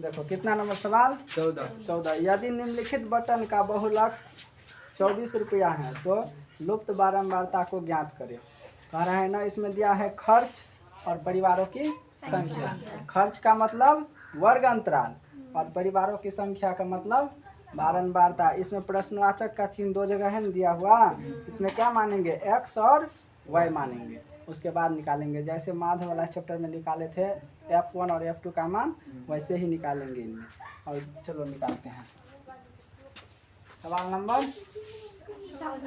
देखो कितना नंबर सवाल 14। यदि निम्नलिखित बटन का बहुलक 24 रुपया है तो लुप्त बारंबारता को ज्ञात करें। कह रहा है ना, इसमें दिया है खर्च और परिवारों की संख्या। खर्च का मतलब वर्ग अंतराल और परिवारों की संख्या का मतलब बारंबारता। इसमें प्रश्नवाचक का चिन्ह दो जगह है ना दिया हुआ, इसमें क्या मानेंगे, एक्स और वाई मानेंगे। उसके बाद निकालेंगे, जैसे माध्य वाला चैप्टर में निकाले थे F1 और F2 का मान, वैसे ही निकालेंगे इनमें। और चलो निकालते हैं। सवाल नंबर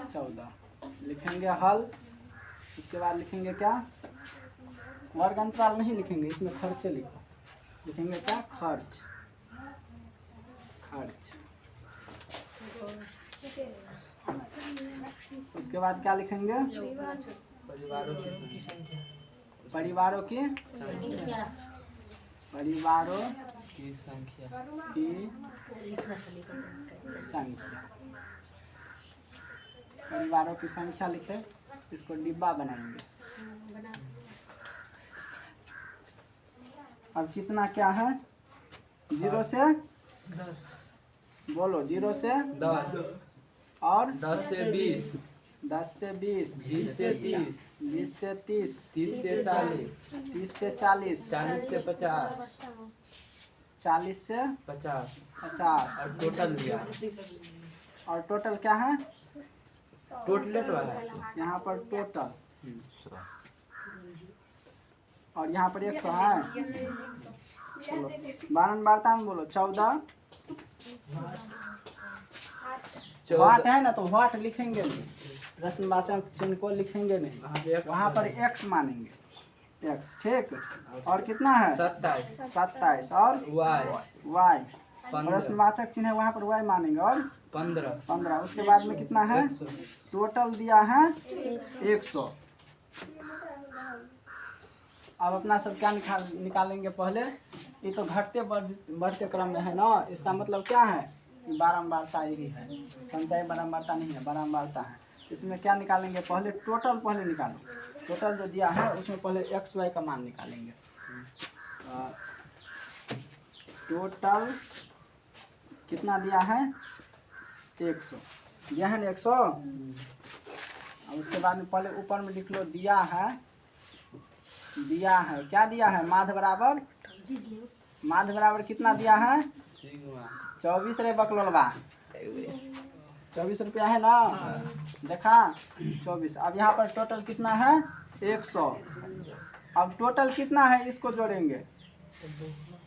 14 लिखेंगे हल। इसके बाद लिखेंगे क्या, वर्ग अंतराल नहीं लिखेंगे, इसमें खर्चे लिखो। लिखेंगे क्या, खर्च। खर्च। उसके बाद क्या लिखेंगे, परिवारों की संख्या। परिवारों की संख्या। परिवारों की संख्या। की संख्या। परिवारों की संख्या लिखे, इसको डिब्बा बनाएंगे। अब कितना क्या है, 0 से 10। बोलो 0 से 10 और 10 से 20, 10 से 20, 20 से 30, 20 से 30, 30 से 40, 30 से 40, 40 से 50, 40 से 50, 50 और टोटल दिया। और टोटल क्या है, टोटलेट वाला है यहाँ पर टोटल, और यहाँ पर 100 है। चलो बारंबारता में बोलो 14। वाट है ना, तो वाट लिखेंगे नहीं, प्रश्नवाचक चिन्ह को लिखेंगे नहीं, वहाँ पर x मानेंगे, x। ठीक। और कितना है, 27 और y। प्रश्नवाचक चिन्ह है, वहाँ पर y मानेंगे, और 15। उसके बाद में कितना है, टोटल दिया है 100। अब अपना सब क्या निकालेंगे पहले, ये तो घटते बढ़ते क्रम में है ना, इसका मतलब क्या है, बारंबारता ही है, संचय बारंबारता नहीं है, बारंबारता है। इसमें क्या निकालेंगे, पहले टोटल पहले निकालो। टोटल जो दिया है उसमें पहले एक्स वाई का मान निकालेंगे। टोटल कितना दिया है, 100 दिया है ना, 100। अब उसके बाद में पहले ऊपर में लिख लो, दिया है क्या दिया है, माध्य बराबर, माध्य बराबर कितना दिया है, 24 रे बकलोलबा, 24 रुपया है ना, देखा 24। अब यहाँ पर टोटल कितना है, 100। अब टोटल कितना है, इसको जोड़ेंगे,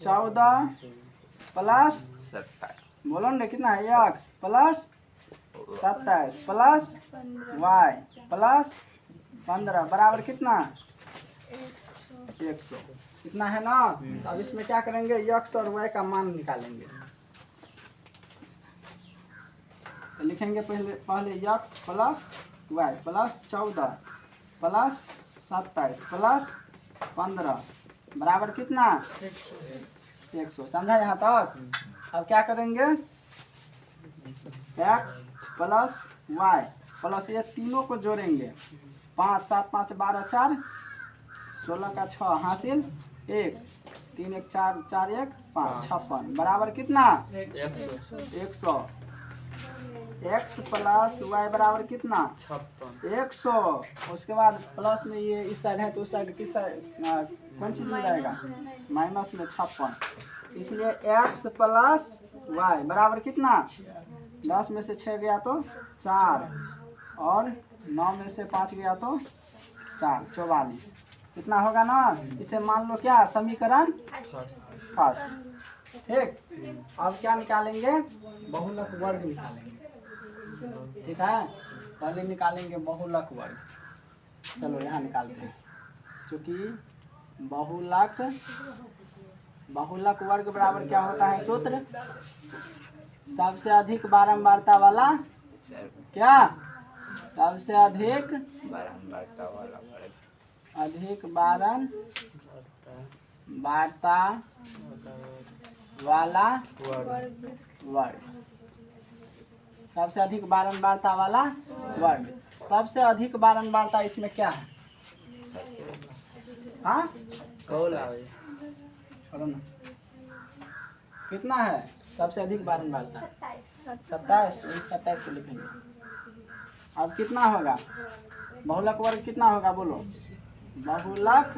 14 प्लस 27, बोलो ना कितना है, x plus 27 plus y plus 15 बराबर कितना, 100। इतना है ना। अब इसमें क्या करेंगे, x और y का मान निकालेंगे। तो लिखेंगे पहले x plus y plus 14 plus 27 plus 15 बराबर कितना, 100। समझा यहाँ तक। अब क्या करेंगे, x प्लस y प्लस ये तीनों को जोड़ेंगे, 5 7 5 12 4 16 का 6 हासिल 1 3 1 4 4 1 5 56 बराबर कितना, 100। x प्लस y बराबर कितना, 100। उसके बाद प्लस में ये इस साइड है तो उस साइड किस साइड कौन चीज में जाएगा, माइनस में 56। इसलिए x प्लस y बराबर कितना, 10 में से 6 गया तो 4 और 9 में से 5 गया तो 4, 44। कितना होगा ना, इसे मान लो क्या, समीकरण फर्स्ट। ठीक। अब क्या निकालेंगे, बहुलक वर्ग निकालेंगे। ठीक है, पहले निकालेंगे बहुलक वर्ग। चलो यहाँ निकालते हैं, क्योंकि बहुलक वर्ग बराबर क्या होता है, सूत्र, सबसे अधिक बारंबारता वाला, क्या, सबसे अधिक बारंबारता वाला वर्ग, अधिक बारंबारता वाला वर्ग, सबसे अधिक बारंबारता वाला वर्ग। सबसे अधिक बारंबारता इसमें क्या है, हाँ छोड़ो ना, कितना है सबसे अधिक बारंबारता? 27। तो 27 को लिखेंगे। अब कितना होगा बहुलक वर्ग? कितना होगा बोलो? बहुलक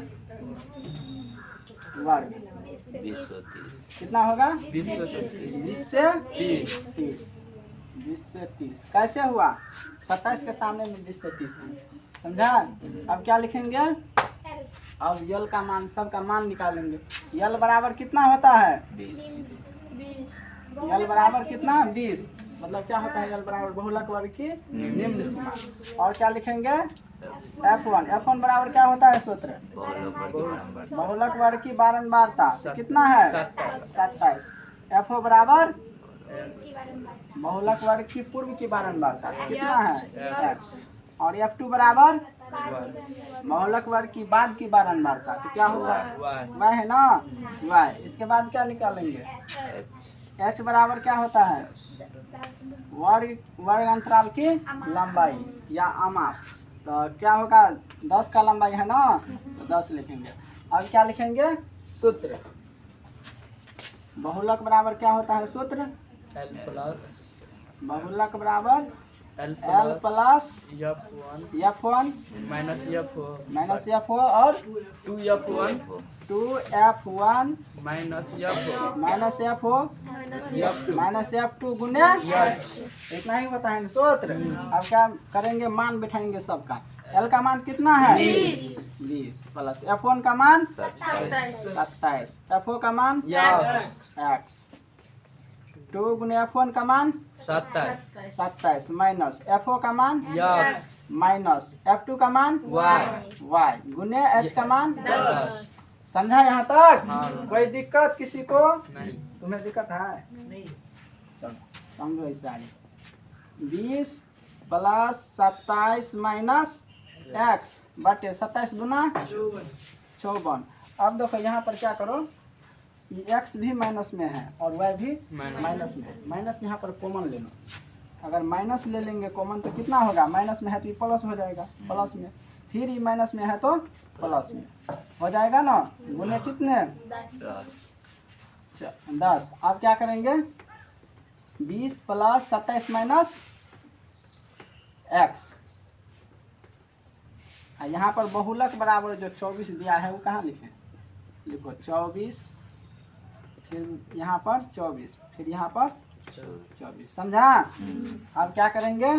वर्ग 20 कितना होगा? 20 20 से 30। 20 से 30 कैसे हुआ? 27 के सामने में 20 से 30 है, समझा? अब क्या लिखेंगे? अब यल का मान, सब का मान निकालेंगे। यल बराबर कितना होता है? 20 यल बराबर कितना? 20। मतलब क्या होता है? यल बराबर बहुलक वर्ग की निम्न सीमा। और क्या लिखेंगे? F1। F1 बराबर क्या होता है सूत्र? बहुलक वर्ग की बारंबारता कितना है? 27। FO बराबर बहुलक वर्ग की पूर्व की बारंबारता कितना है? X। और F2 बराबर बहुलक वर्ग की बाद की बारंबारता तो क्या होगा? Y है ना, Y। इसके बाद क्या निकालेंगे? H बराबर क्या होता है? वर्ग अंतराल की लंबाई या आमाप। तो क्या होगा? 10 का लंबाई है ना, तो 10 लिखेंगे। अब क्या लिखेंगे? सूत्र बहुलक बराबर क्या होता है? सूत्र L plus बहुलक बराबर L L plus F1 F1 minus F4 और 2F1 2F1 minus F4 minus F4 F2 minus F2 गुने इतना ही होता है सूत्र। अब क्या करेंगे? मान बैठाएंगे सबका। L का मान कितना है? 20 प्लस F1 का मान 27। F4 का मान X 2 गुने F1 का मान 27 माइनस F4 का मान माइनस F2 का मान Y गुने H का मान 10। समझा यहाँ तक? हाँ। कोई दिक्कत किसी को? नहीं। तुम्हें दिक्कत है? नहीं। चलो समझो इस आगे। 20 प्लस 27 माइनस X बटे 27 दूना 54। अब देखो यहाँ पर क्या करो, ये X भी माइनस में है और Y भी माइनस में है। माइनस यहाँ पर कॉमन ले लो। अगर माइनस ले लेंगे कॉमन तो कितना होगा? माइनस में है तो ये प्लस हो जाएगा, प्लस में। फिर ये माइनस में है तो प्लस में हो जाएगा ना। गुने कितने? 10। अब क्या करेंगे? 20 प्लस 27 माइनस X। यहाँ पर बहुलक बराबर जो 24 दिया है वो कहाँ लिखें? लिखो 24, फिर यहाँ पर 24, फिर यहाँ पर 24। समझा? अब क्या करेंगे?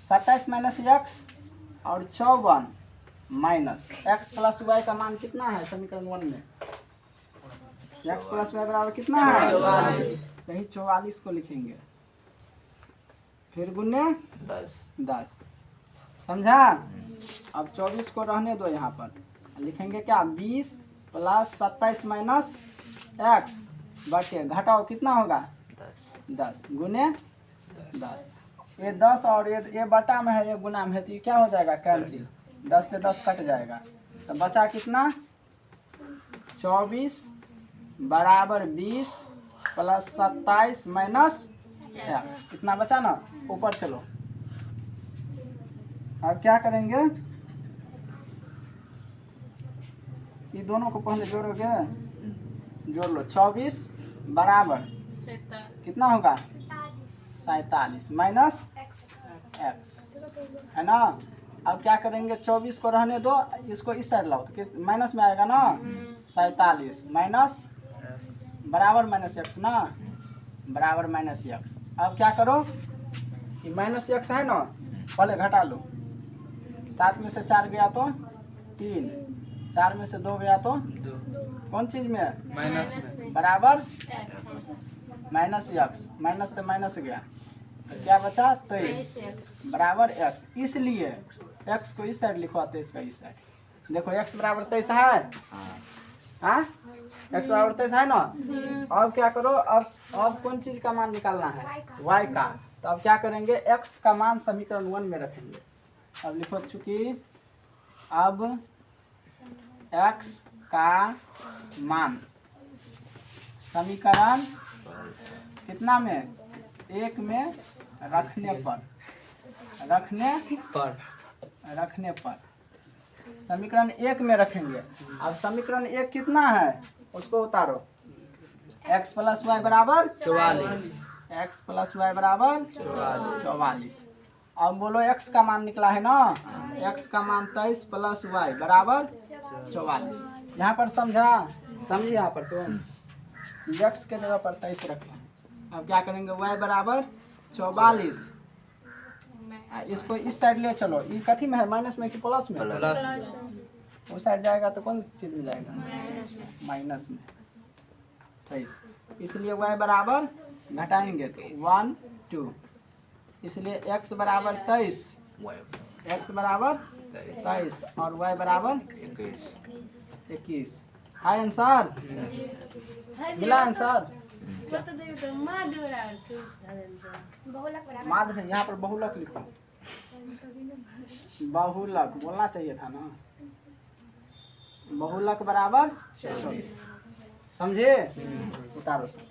27 माइनस X और 54 माइनस X प्लस Y का मान कितना है समीकरण 1 में? X प्लस Y बराबर कितना है? 44। कहीं 44 को लिखेंगे, फिर गुने 10। समझा? अब 24 को रहने दो। यहाँ पर लिखेंगे क्या? 20 प्लस 27 माइनस X बटे घटाओ कितना होगा? 10 गुने 10। ये 10 और ये बटा में है, ये गुना में है, तो ये क्या हो जाएगा? कैंसिल। 10 से 10 कट जाएगा तो बचा कितना? 24 बराबर 20 प्लस 27 माइनस X। कितना बचा ना? ऊपर चलो। अब क्या करेंगे? ये दोनों को पहले जोड़ोगे, जोड़ लो। 24 बराबर कितना होगा? 47 माइनस X है ना। अब क्या करेंगे? 24 को रहने दो, इसको इस साइड लाओ तो माइनस में आएगा ना। 47 माइनस बराबर माइनस X ना, बराबर माइनस X। अब क्या करो? ये माइनस X है ना, पहले घटा लो। 7 में से 4 गया तो 3, 4 में से 2 गया तो कौन चीज में? माइनस में बराबर माइनस X। माइनस से माइनस गया तो क्या बचा? 23 बराबर X। इसलिए X को इस साइड लिखवा, 23 का इस साइड। देखो X बराबर 23 है। हाँ, X बराबर 23 है ना। अब क्या करो? अब कौन चीज का मान निकालना है? Y का। तो अब क्या करेंगे? X का मान समीकरण 1 में रखेंगे। अब लिखो, चूंकि अब X का मान समीकरण कितना में? 1 में रखने पर समीकरण 1 में रखेंगे। अब समीकरण 1 कितना है उसको उतारो। x प्लस वाई बराबर 44 x प्लस वाई बराबर 44। अब बोलो x का मान निकला है ना, x का मान 23 प्लस वाई बराबर 44। यहाँ पर समझा, समझिए यहाँ पर तो x के जगह पर 23 रखें। अब क्या करेंगे, y बराबर 44। इसको इस साइड ले चलो, ये कथी में है, माइनस में कि प्लस में? उस साइड जाएगा तो कौन चीज में जाएगा, माइनस में 23। इसलिए y बराबर घटाएंगे तो 1 2, इसलिए x बराबर 23, x बराबर 23 और y बराबर 21। हाय आंसर मिला आंसर। माध्य नहीं, यहाँ पर बहुलक लिखो, बहुलक बोलना चाहिए था ना, बहुलक बराबर 24। समझे? उतारो सब।